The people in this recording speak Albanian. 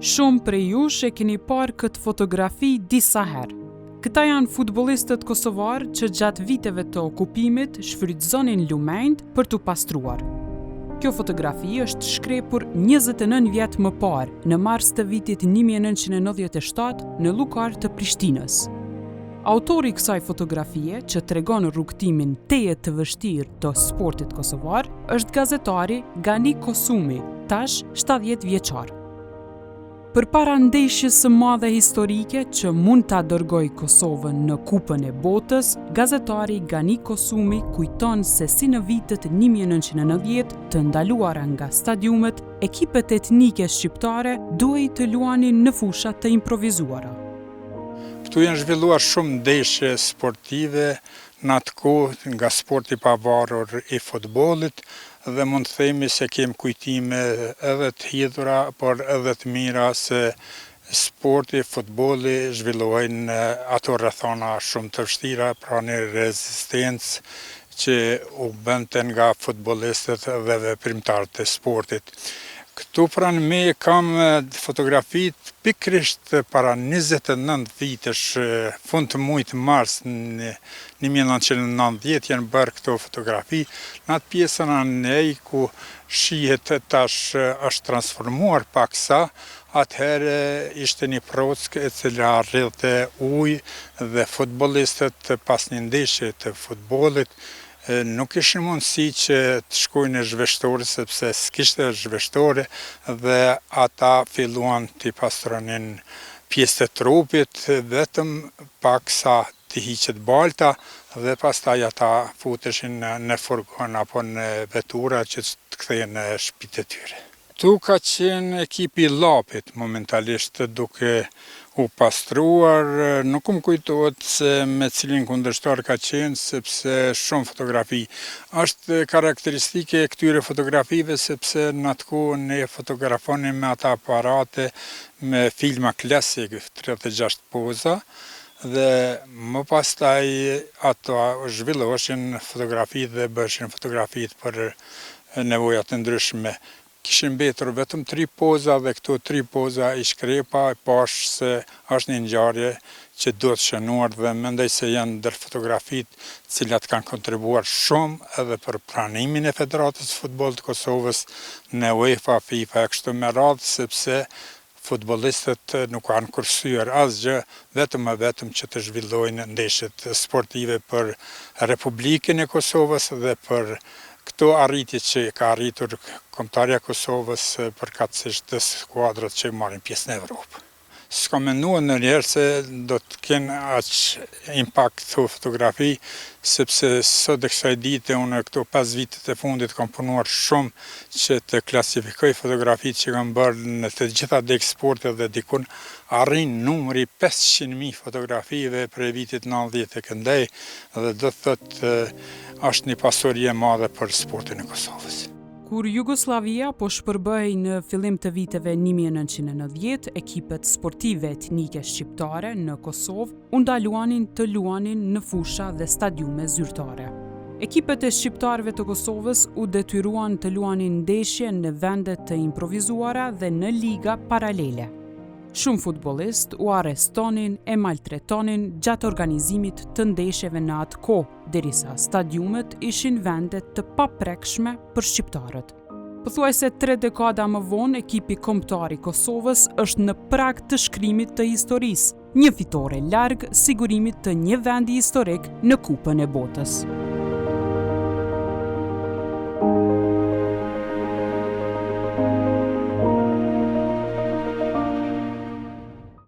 Shumë prej jush e keni parë këtë fotografi disa herë. Këta janë futbollistët kosovarë që gjatë viteve të okupimit shfrytëzonin lumenjt për t'u pastruar. Kjo fotografi është shkrepur 29 vjet më parë, në mars të vitit 1997 në Llukar të Prishtinës. Autori i kësaj fotografie, që tregon rrugtimin teje të vështirë të sportit kosovar, është gazetari Gani Kosumi, tash 70 vjeçar. Përpara ndeshjes së madhe historike që mund ta dërgojë Kosovën në Kupën e Botës, gazetari Gani Kosumi kujton se si në vitet 1990 të ndaluara nga stadiumet, ekipet etnike shqiptare duhej të luanin në fusha të improvizuara. Këtu janë zhvilluar shumë ndeshje sportive në atë kohë nga sporti pavarur i futbollit, dhe mund të themi se kem kujtime edhe të hidhura, por edhe të mira se sporti, futbolli zhvillohejnë ato rrethana shumë të vështira, pra një rezistencë që u bënte nga futbollistët dhe veprimtarët e sportit. Këtu pranë me kam fotografit pikrisht para 29 vitesh, fund të muajit mars në 1990 janë bërë këto fotografi, në atë pjesën anej ku shihet tash është transformuar paksa, atëherë ishte një prockë e cila rrjedhte ujë dhe futbollistët pas një ndeshje të futbollit nuk kishin mundësi që të shkojnë në zhveshtore sepse s'kishte zhveshtore dhe ata filluan t'i pastronin pjesë të trupit vetëm paksa të hiqet balta dhe pastaj ata futeshin në furgon apo në vetura që të kthehen në shtëpitë e tyre. Tu ka qenë ekipi Llapit momentalisht duke u pastruar, nuk më kujtohet se me cilin kundërshtar ka qenë, sepse shumë fotografi. Është karakteristike e këtyre fotografive sepse në atë kohë ne fotografonim me ata aparate me filma klasik, 36 poza, dhe më pastaj ato zhvilloheshin fotografi dhe bëshin fotografit për nevojat të ndryshme. Kishin mbetur vetëm 3 poza dhe këto 3 poza i shkrepa, e pash se është një ngjarje që duhet shënuar dhe mendoj se janë ndër fotografit cilat kanë kontribuar shumë edhe për pranimin e Federatës së Futbollit të Kosovës në UEFA, FIFA e kështu me radhë, sepse futbollistët nuk kanë kursyer asgjë, vetëm që të zhvillojnë ndeshjet sportive për Republikën e Kosovës dhe për këto arritje që ka arritur kombëtarja e Kosovës përkatësisht të skuadrat që marrin pjesë në Evropë. S'kam menduar ndonjëherë se do të kenë aq impakt këto fotografi, sepse sot e kësaj dite unë këto 5 vitet e fundit kam punuar shumë që të klasifikoj fotografitë që kam bërë në të gjitha deg sportet dhe dikun arrin numri 500.000 fotografive për vitit 90 e këndej dhe do të thotë është një pasuri e madhe për sportin e Kosovës. Kur Jugoslavia po shpërbëhej në fillim të viteve 1990, ekipet sportive etnike shqiptare në Kosovë u ndaluanin të luanin në fusha dhe stadiume zyrtare. Ekipet e shqiptarëve të Kosovës u detyruan të luanin ndeshje në vende të improvizuara dhe në liga paralele. Shumë futbollist u arrestonin e maltretonin gjatë organizimit të ndeshjeve në atë kohë, derisa stadiumet ishin vende të paprekshme për shqiptarët. Pothuajse 3 dekada më vonë, ekipi kombëtar i Kosovës është në prag të shkrimit të historisë, një fitore larg sigurimit të një vendi historik në Kupën e Botës.